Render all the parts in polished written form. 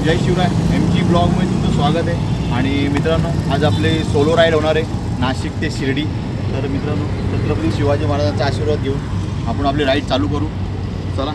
जय शिवराय MG ब्लॉगमध्ये तुमचं स्वागत आहे। आणि मित्रांनो आज आपले सोलो राईड होणार आहे नाशिक ते शिर्डी। तर मित्रांनो छत्रपती शिवाजी महाराजांचा आशीर्वाद घेऊन आपण आपली राईड चालू करू। चला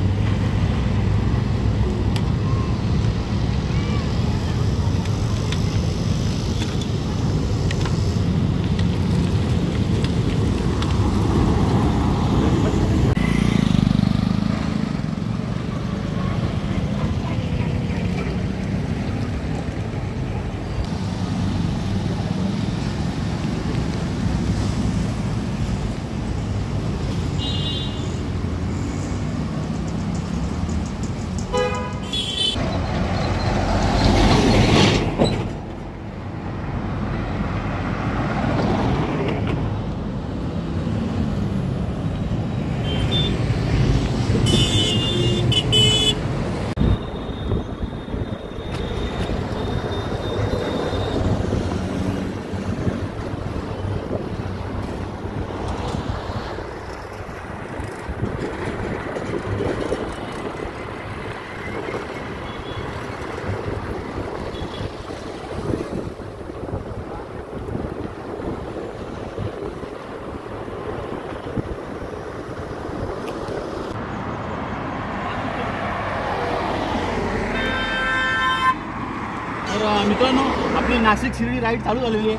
मित्रांनो आपली नाशिक शिर्डी राईड चालू झालेली आहे।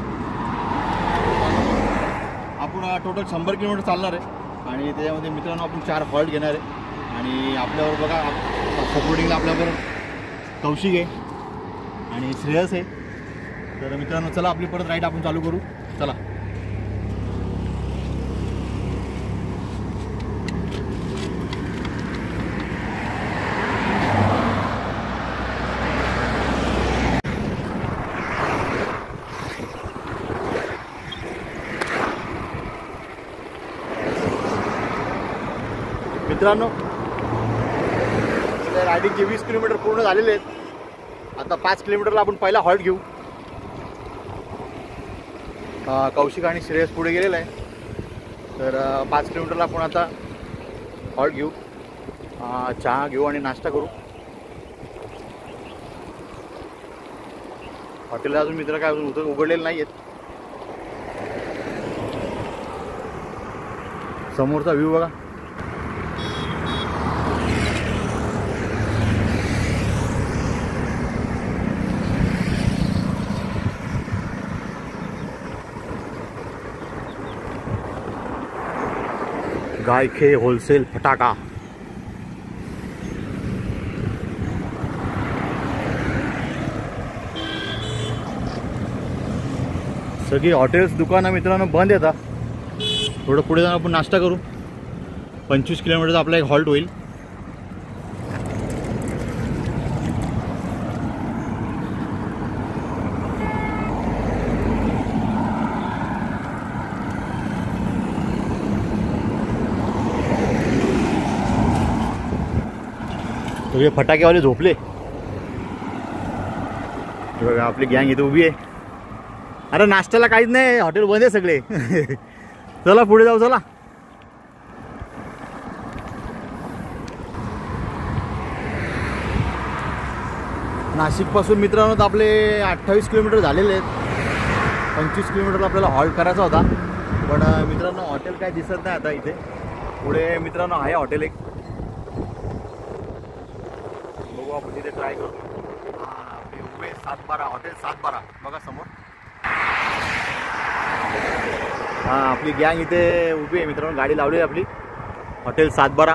आपण टोटल 100 किलोमीटर चालणार आहे आणि त्याच्यामध्ये मित्रांनो आपण 4 हॉल्ट घेणार आहे। आणि आपल्यावर बघा सपोर्टिंगला आपल्याबरोबर कौशिक आहे आणि श्रेयस आहे। तर मित्रांनो चला आपली परत राईड आपण चालू करू। चला मित्रांनो रायडिंगचे 20 किलोमीटर पूर्ण झालेले आहेत। आता 5 किलोमीटरला आपण पहिला हॉल्ट घेऊ। कौशिक आणि श्रेयस पुढे गेलेला आहे। तर 5 किलोमीटरला आपण आता हॉल्ट घेऊ, चहा घेऊ आणि नाश्ता करू। हॉटेलला अजून मित्र काय उघडलेले नाही आहेत। समोरचा व्ह्यू बघा। गायखे होलसेल फटाका। सगळी हॉटेल्स दुकानं मित्रांनो बंद आहेत। थोडं पुढे जाऊन आपण नाश्ता करू। 25 किलोमीटरचा आपला एक हॉल्ट होईल। सगळे फटाकेवाले झोपले। बघा आपली गँग इथे उभी आहे। अरे नाश्त्याला काहीच नाही, हॉटेल बंद आहे सगळे। चला पुढे जाऊ। चला नाशिकपासून मित्रांनो आपले 28 किलोमीटर झालेले आहेत। 25 किलोमीटरला आपल्याला हॉल्ट करायचा होता, पण मित्रांनो हॉटेल काय दिसत नाही आता इथे। पुढे मित्रांनो आहे हॉटेल एक, बघू आपण तिथे ट्राय करू। आपली उभे 712 हॉटेल 712 बघा समोर। आपली गँग इथे उभी आहे मित्रांनो, गाडी लावली आहे आपली हॉटेल 712।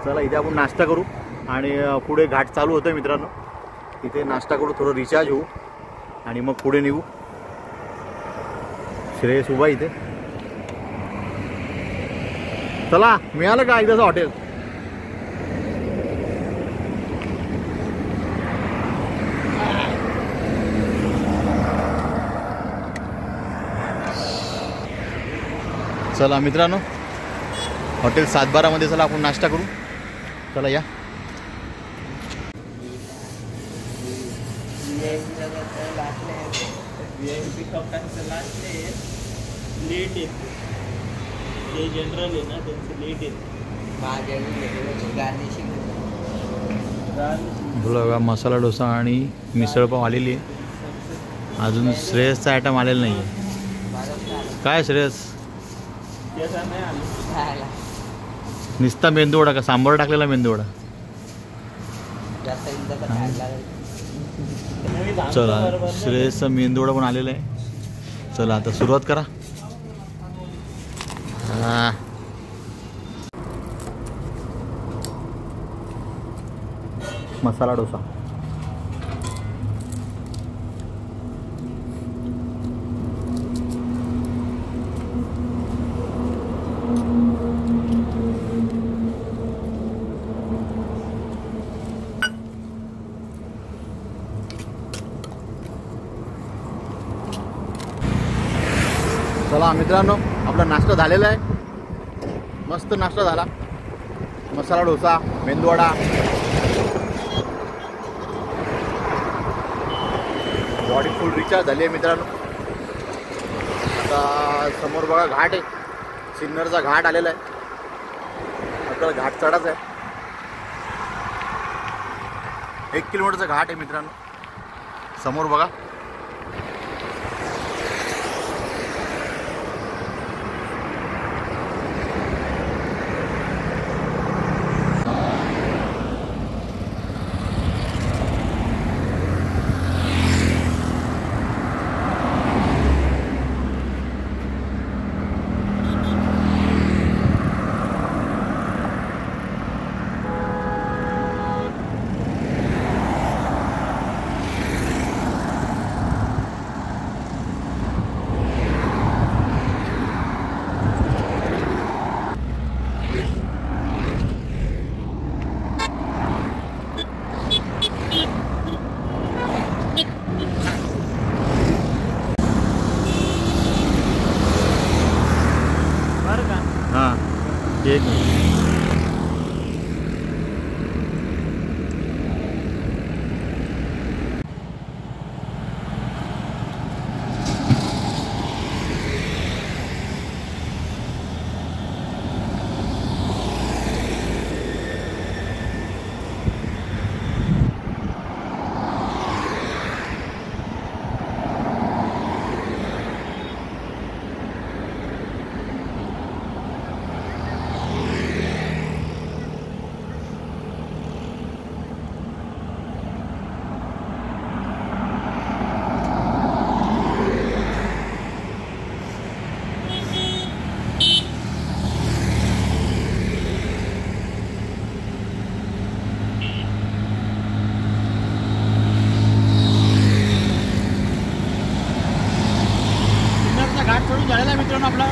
चला इथे आपण नाश्ता करू आणि पुढे घाट चालू होतं मित्रांनो। इथे नाश्ता करू, थोडं रिचार्ज होऊ आणि मग पुढे निघू। श्रेयस उभा इथे। चला मिळालं का एकदाचं हॉटेल? चला मित्रांनो हॉटेल 712 मध्ये चला आपण नाश्ता करू। चला या। VIP लोकांचं लास्ट लेट येते, जे जनरल आहे ना त्यांचं लेट येते। माझ्या गार्निशिंग बघा मसाला डोसा आणि मिसळपाव आलेली आहे. अजून श्रेयसचा आयटम आलेला नाही आहे. काय श्रेयस? निस्ता मेंदूवडा का सांबार टाकलेला मेंदूवडा? चला श्रेयसचा मेंदूवडा पण आलेला आहे. चला आता सुरुवात करा. मसाला डोसा. चला मित्रांनो, आपला नाश्ता झालेला आहे. मस्त नाश्ता झाला. Masala dosa, medu vada. Body full recharge झाली आहे मित्रांनो. आता समोर बघा घाट आहे, सिन्नरचा घाट आलेला आहे. आपल्याला घाट चढायचा आहे. 1 किलोमीटरचा घाट आहे मित्रांनो. समोर बघा. एक घाट चढून झालेला आहे मित्रांनो आपला.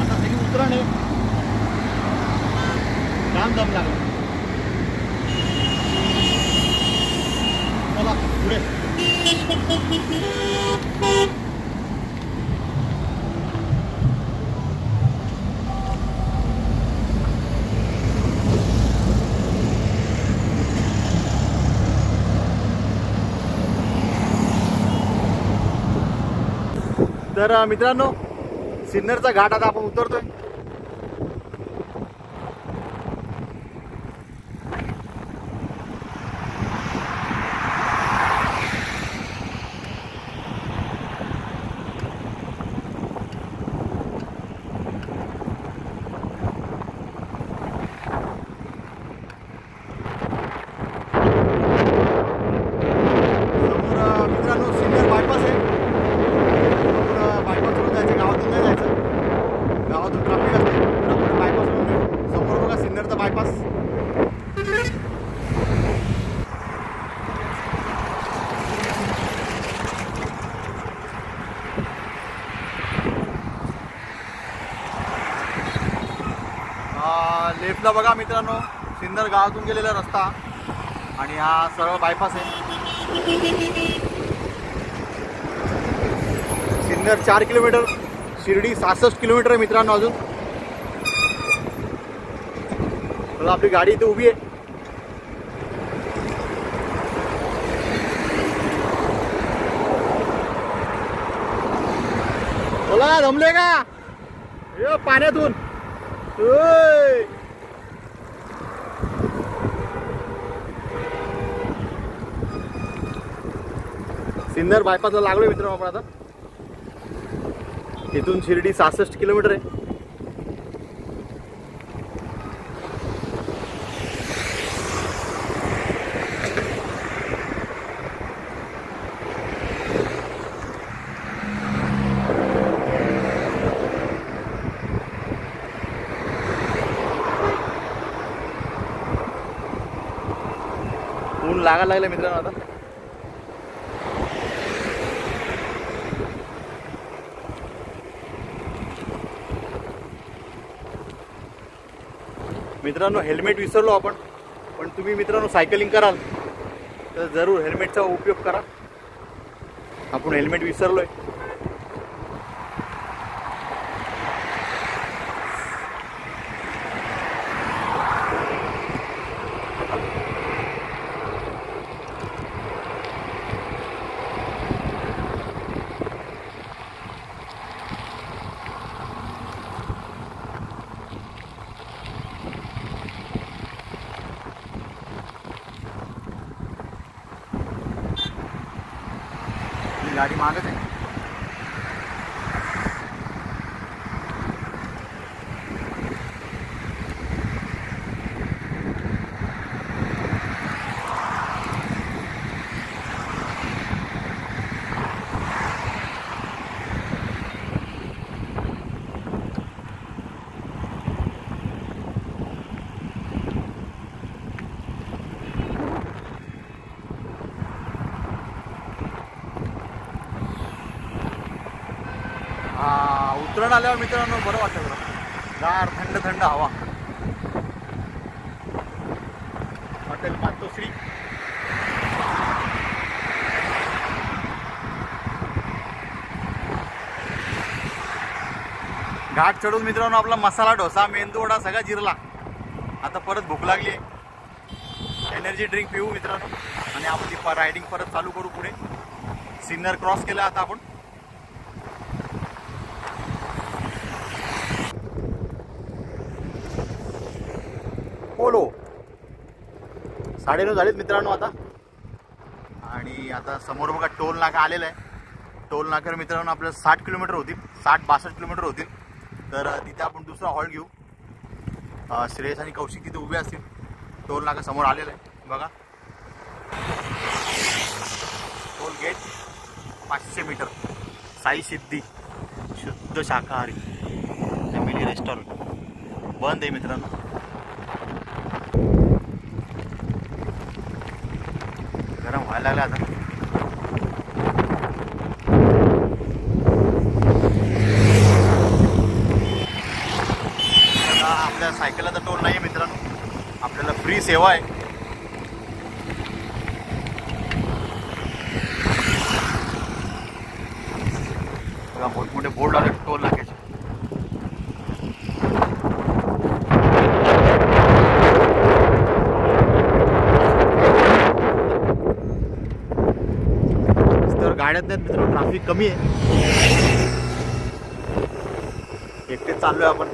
आता सगळी उतरण आहे. काम दम लागला. चला पुढे. तर मित्रांनो, सिन्नरचा घाट आता आपण उतरतोय. समोर मित्रांनो सिन्नर बायपास आहे. गावातून नाही जायचं. गावातून ट्रॅफिक असते. आपण बायपास होऊन घेऊ. समोर बघा सिन्नरचा बायपास. लेफ्टला बघा मित्रांनो सिन्नर गावातून गेलेला रस्ता आणि हा सरळ बायपास आहे. सिन्नर 4 किलोमीटर, शिर्डी 66 किलोमीटर आहे मित्रांनो अजून. तर आपली गाडी इथे उभी आहे. बोला जमले का? ये पाण्यातून सिन्नर बायपासला लागलोय मित्रांनो आपण आता. इथून शिर्डी 66 किलोमीटर आहे. ऊन लागायला लागलं मित्रांनो आता. मित्रांनो हेल्मेट विसरलो आपण, पण तुम्ही मित्रांनो सायकलिंग कराल तर जरूर हेल्मेटचा उपयोग करा. आपण हेल्मेट विसरलोय. गाडी मागच आहे. उतरण आल्यावर मित्रांनो बरं वाटतं जरा. गार थंड थंड हवा. हॉटेल मातोश्री. घाट चढून मित्रांनो आपला मसाला डोसा, मेंदू वडा सगळा जिरला. आता परत भूक लागली आहे. एनर्जी ड्रिंक पिऊ मित्रांनो आणि आपली रायडिंग परत चालू करू पुढे. सिन्नर क्रॉस केला आता आपण. पोलो 9:30 झालेत मित्रांनो आता. आणि आता समोर बघा टोल नाका आलेला आहे. टोल नाक्यावर मित्रांनो आपल्याला 60 किलोमीटर होतील, 60-62 किलोमीटर होतील. तर तिथे आपण दुसरा हॉल्ट घेऊ. श्रेयस आणि कौशिक तिथे उभे असतील. टोल नाका समोर आलेला आहे बघा. Toll gate 500 metre. Sai Siddhi शुद्ध शाकाहारी फॅमिली रेस्टॉरंट बंद आहे मित्रांनो. गरम व्हायला लागला आता. आपल्या सायकलला तर टोल नाही मित्रांनो, आपल्याला फ्री सेवा आहे. बघा मोठमोठे बोर्ड आले टोल नाक्याचे. गाड्यात नाहीत मित्रांनो, ट्रॅफिक कमी आहे. एकटेच चाललोय आपण.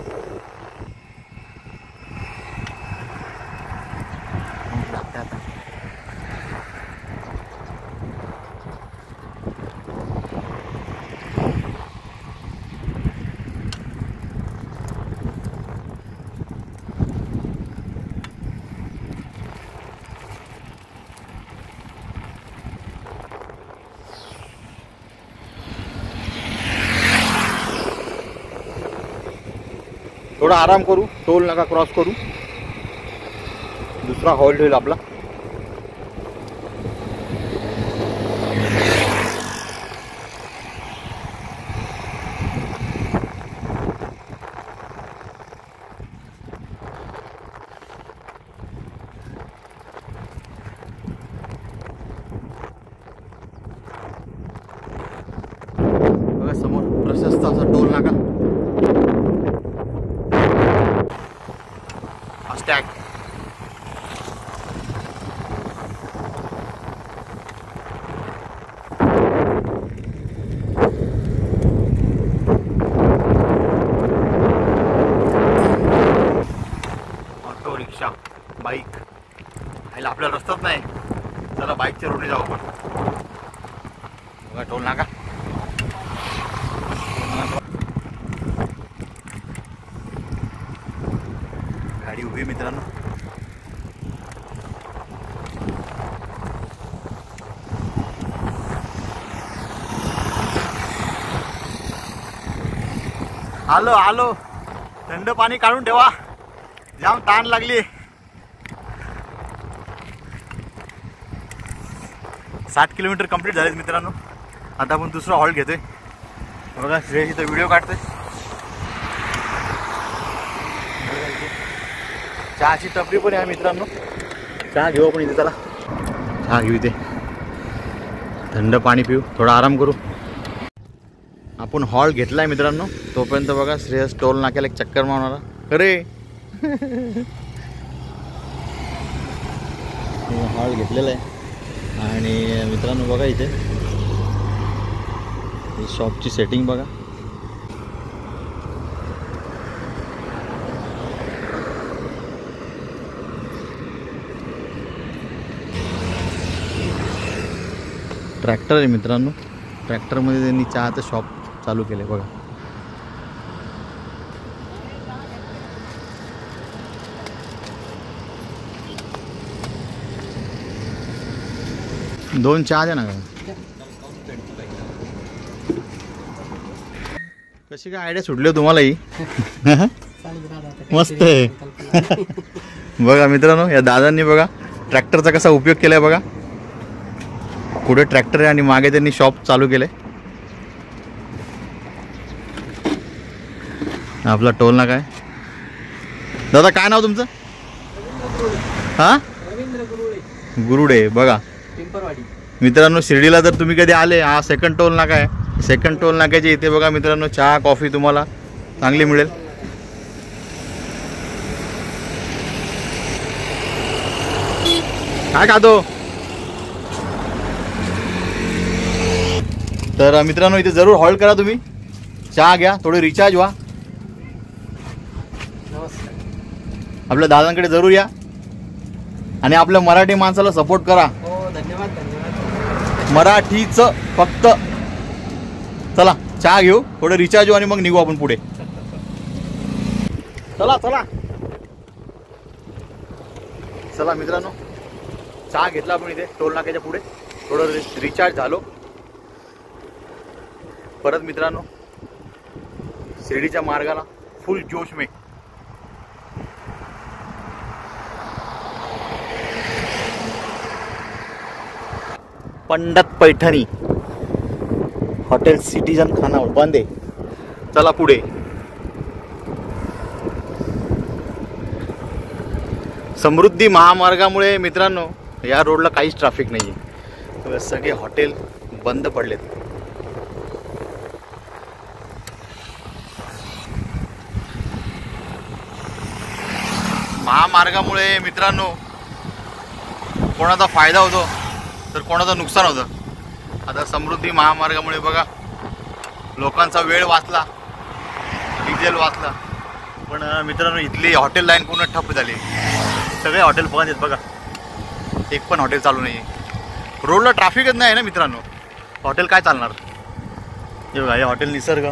आता थोडा आराम करू, टोल नाका क्रॉस करू. दुसरा हॉल्ट होईल आपला. बघा समोर प्रशस्त असा टोल नाका. फास्टॅग. Auto rickshaw, bike. ह्याला आपल्याला रस्ताच नाही. चला बाईकच्या रोडने जाऊ आपण. बघा टोल नाका. गाडी उभी मित्रांनो. आलो आलो. थंड पाणी काढून ठेवा, जाम ताण लागली. 60 किलोमीटर कंप्लीट झालेत मित्रांनो. आता आपण दुसरा हॉल्ट घेतोय. बघा श्रेयस इथं व्हिडिओ काढतोय. चहाची टपरी पण आहे मित्रांनो. चहा घेऊ आपण इथे. चला चहा घेऊ इथे, थंड पाणी पिऊ, थोडा आराम करू. आपण हॉल्ट घेतलाय मित्रांनो. तोपर्यंत बघा श्रेयस टोल नाक्याला एक चक्कर मारणारा. अरे हॉल्ट घेतलेला आहे. आणि मित्रांनो बघा इथे शॉपची सेटिंग बघा. ट्रॅक्टर आहे मित्रांनो. ट्रॅक्टरमध्ये त्यांनी चहाचं शॉप चालू केलं आहे बघा. दोन चहा द्या ना. कशी काय आयडिया सुटली तुम्हाला ही? मस्त आहे. बघा मित्रांनो या दादांनी बघा ट्रॅक्टरचा कसा उपयोग केलाय बघा. पुढे ट्रॅक्टर आहे आणि मागे त्यांनी शॉप चालू केलंय. आपला टोल नाका आहे. दादा काय नाव तुमचं? हा गुरुडे. बघा मित्रांनो शिर्डीला जर तुम्ही कधी आले, हा सेकंड टोल नाका आहे. सेकंड टोल नाक्याच्या इथे बघा मित्रांनो चहा कॉफी तुम्हाला चांगली मिळेल. काय खातो? तर मित्रांनो इथे जरूर हॉल्ट करा तुम्ही. चहा घ्या, थोडे रिचार्ज व्हा. आपल्या दादांकडे जरूर या आणि आपल्या मराठी माणसाला सपोर्ट करा. धन्यवाद धन्यवाद. मराठीचं फक्त. चला चहा घेऊ, थोडं रिचार्ज घेऊ आणि मग निघू आपण पुढे. चला चला चला मित्रांनो चहा घेतला आपण इथे टोल नाक्याच्या पुढे. थोडं रिचार्ज झालो. परत मित्रांनो शिर्डीच्या मार्गाला फुल जोश में. पंडित पैठणी हॉटेल सिटीजन खानावळ बंद आहे. चला पुढे. समृद्धी महामार्गामुळे मित्रांनो या रोडला काहीच ट्रॅफिक नाही आहे. सगळे हॉटेल बंद पडलेत. महामार्गामुळे मित्रांनो कोणाचा फायदा होतो तर कोणाचं नुकसान होतं. आता समृद्धी महामार्गामुळे बघा लोकांचा वेळ वाचला, डिझेल वाचला. पण मित्रांनो इथली हॉटेल लाईन पूर्ण ठप्प झाली. सगळे हॉटेल बंद आहेत बघा. एक पण हॉटेल चालू नाही आहे. रोडला ट्रॅफिकच नाही ना मित्रांनो. हॉटेल काय चालणार? हे बघा हे हॉटेल निसर्ग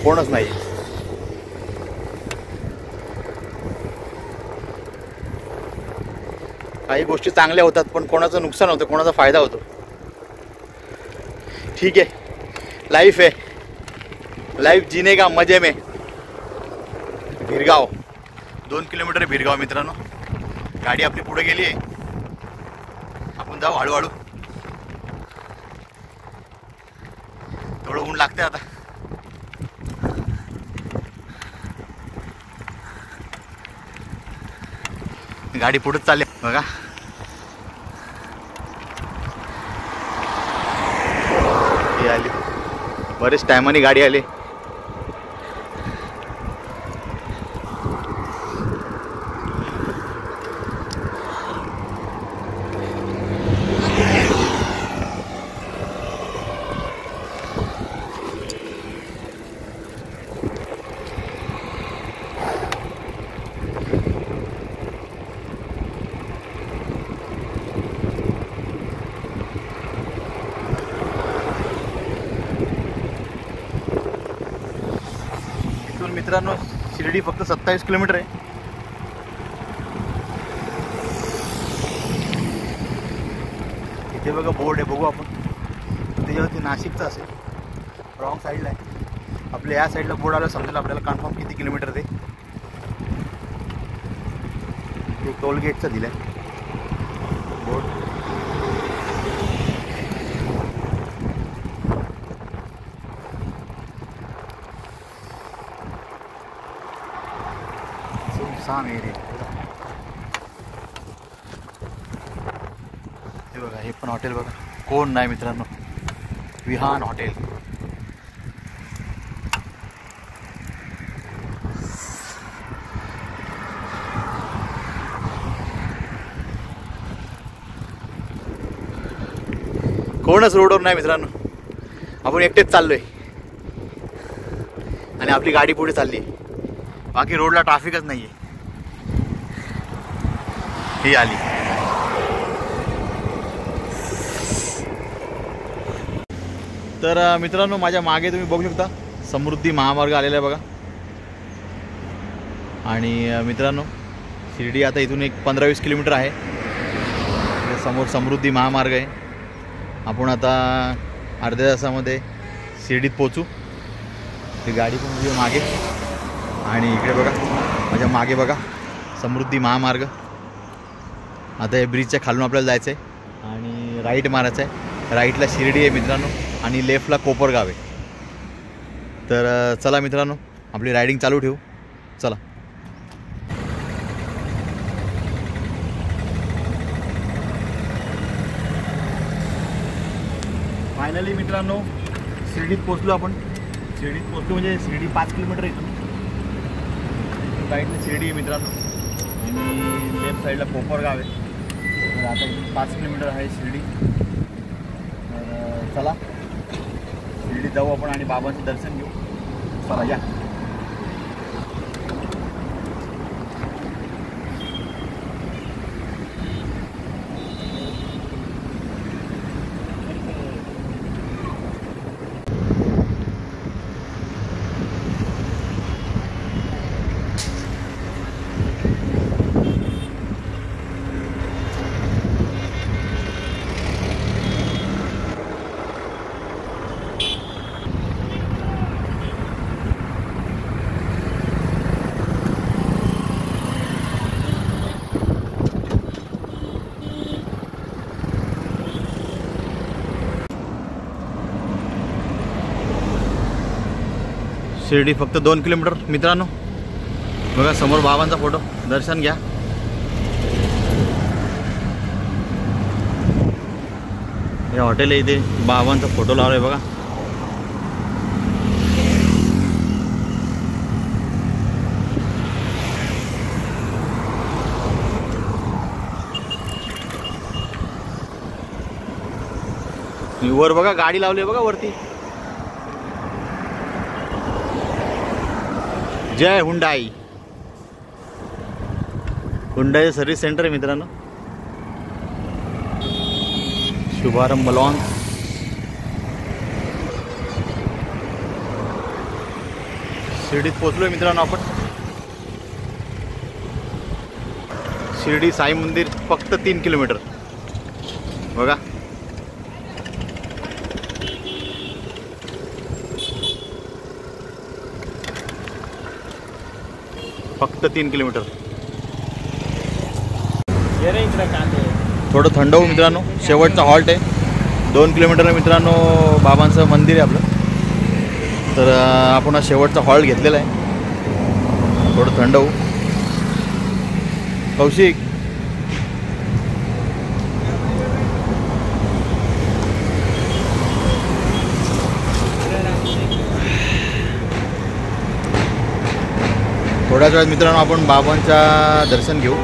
कोणच नाही. काही गोष्टी चांगल्या होतात पण कोणाचं नुकसान होतं, कोणाचा फायदा होतो. ठीक आहे, लाईफ है, लाईफ जीने का मजे में. भिरगाव 2 किलोमीटर भिरगाव मित्रांनो. गाडी आपली पुढे गेली आहे. आपण जाऊ हळूहळू. थोडं ऊन लागते आता. गाडी पुढेच चालली बघा. ही आली, बरेच टायमाने गाडी आली. मित्रांनो शिर्डी फक्त 27 किलोमीटर आहे. इथे बघा बोर्ड आहे, बघू आपण. त्याच्यावरती नाशिकचं असेल, रॉंग साईडला आहे. आपल्या या साईडला बोर्ड आलं समजेल आपल्याला कन्फर्म किती किलोमीटर ते. टोल गेटचं दिलं आहे बोर्ड. सुनसान एरिया. हे बघा, हे पण हॉटेल बघा, कोण नाही मित्रांनो, विहान हॉटेल. कोणच रोडवर नाही मित्रांनो, आपण एकटेच चाललोय आणि आपली गाडी पुढे चालली. बाकी रोडला ट्रॅफिकच नाहीये. ही आली. तर मित्रांनो माझ्या मागे तुम्ही बघू शकता समृद्धी महामार्ग आलेला आहे बघा. आणि मित्रांनो शिर्डी आता इथून एक 15-20 किलोमीटर आहे. समोर समृद्धी महामार्ग आहे. आपण आता अर्ध्या तासामध्ये शिर्डीत पोचू. ती गाडी पण उभी मागे. आणि इकडे बघा माझ्या मागे बघा समृद्धी महामार्ग. आता या ब्रिजच्या खालून आपल्याला जायचं आहे आणि राईट मारायचं आहे. राईटला शिर्डी आहे मित्रांनो आणि लेफ्टला कोपरगाव आहे. तर चला मित्रांनो आपली रायडिंग चालू ठेवू. चला. फायनली मित्रांनो शिर्डीत पोचलो आपण. शिर्डीत पोचलो म्हणजे शिर्डी 5 किलोमीटर इथून. राईटला शिर्डी आहे मित्रांनो आणि लेफ्ट साईडला कोपरगाव आहे. तर आता इथून 5 किलोमीटर आहे शिर्डी. तर चला शिर्डीत जाऊ आपण आणि बाबांचं दर्शन घेऊ. चला या. शिर्डी फक्त 2 किलोमीटर मित्रांनो. बघा समोर बाबांचा फोटो, दर्शन घ्या. हे हॉटेल आहे, इथे बाबांचा फोटो लावलाय बघा. वर बघा गाडी लावली बघा वरती. जय हुंडाई. हुंडाई सर्व्हिस सेंटर आहे मित्रांनो. शुभारंभ लॉन्च. शिर्डीत पोचलोय मित्रांनो आपण. शिर्डी साई मंदिर फक्त 3 किलोमीटर बघा. फक्त 3 किलोमीटर. थोडं थंड होऊ मित्रांनो. शेवटचा हॉल्ट आहे. 2 किलोमीटर मित्रांनो बाबांचं मंदिर आहे आपलं. तर आपण हा शेवटचा हॉल्ट घेतलेला आहे. थोडं थंड होऊ. कौशिक थोड्याच वेळात मित्रांनो आपण बाबांचा दर्शन घेऊ.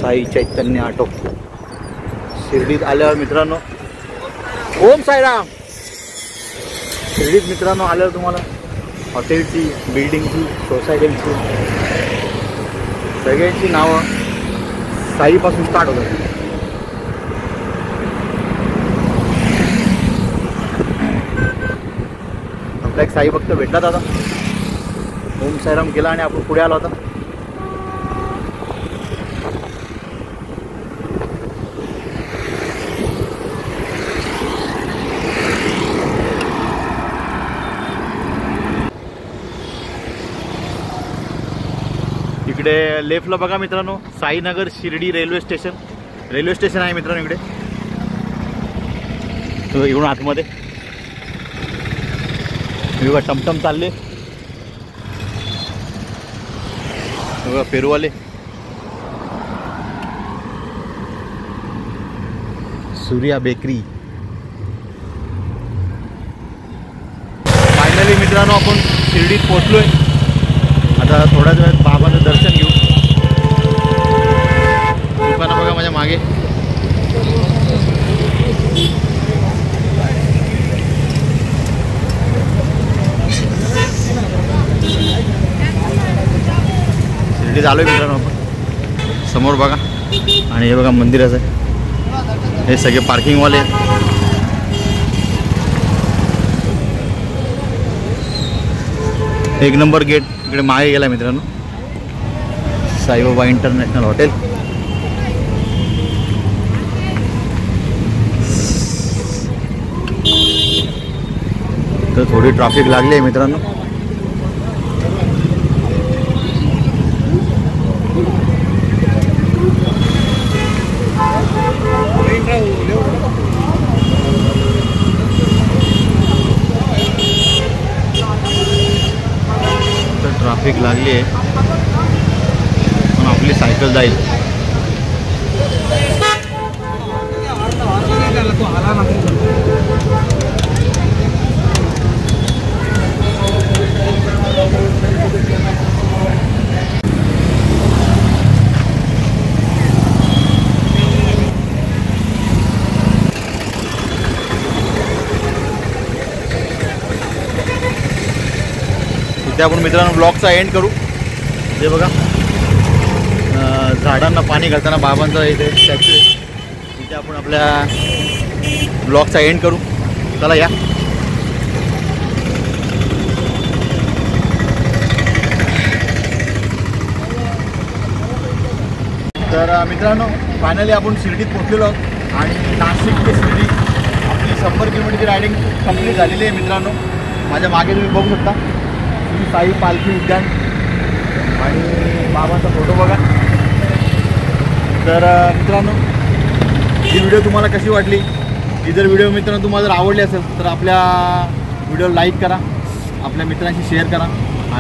साई चैतन्य ऑटो. शिर्डीत आल्यावर मित्रांनो ओम साईराम. शिर्डीत मित्रांनो आल्यावर तुम्हाला हॉटेलची, बिल्डिंगची, सोसायटीची सगळ्यांची नावं साईपासून स्टार्ट होतात. आपला एक साई भक्त भेटला आता, ओम साईराम केला आणि आपण पुढे आलो आता. इकडे लेफ्टला बघा मित्रांनो, साईनगर शिर्डी रेल्वे स्टेशन आहे मित्रांनो. इकडे इकडून आतमध्ये बघा टमटम चालले, बघा पेरूवाले. सूर्या बेकरी. फायनली मित्रांनो आपण शिर्डीत पोहोचलोय. आता थोड्याच वेळात बाबांचं दर्शन घेऊ. दुकानं बघा माझ्या मागे. शिर्डीत आलोय मित्रांनो आपण. समोर बघा आणि हे बघा मंदिराचं आहे. हे सगळे पार्किंगवाले. एक नंबर गेट इकडे मागे गेला मित्रांनो, साईबाबा इंटरनॅशनल हॉटेल. तर थोडी ट्रॅफिक लागली आहे मित्रांनो. ट्रॅफिक लागली आहे पण आपली सायकल जाईल. इथे आपण मित्रांनो ब्लॉगचा एंड करू. ते बघा झाडांना पाणी घालताना बाबांचा इथे स्टॅच्यू आहे. इथे आपण आपल्या ब्लॉगचा एंड करू. चला या. तर मित्रांनो फायनली आपण शिर्डीत पोहोचलेलो आहोत आणि नाशिक ते शिर्डी आपली 100 किलोमीटरची रायडिंग कंप्लीट झालेली आहे मित्रांनो. माझ्या मागे तुम्ही बघू शकता साई पालखी उद्यान आणि बाबांचा फोटो बघा. तर मित्रांनो ही व्हिडिओ तुम्हाला कशी वाटली? ही जर व्हिडिओ मित्रांनो तुम्हाला जर आवडली असेल तर आपल्या व्हिडिओला लाईक करा, आपल्या मित्रांशी शेअर करा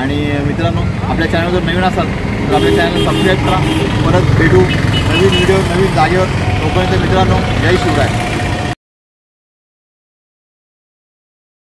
आणि मित्रांनो आपल्या चॅनल जर नवीन असाल तर आपल्या चॅनलला सबस्क्राईब करा. परत भेटू नवीन व्हिडिओ नवीन जागेवर. तोपर्यंत मित्रांनो जय शिवराय.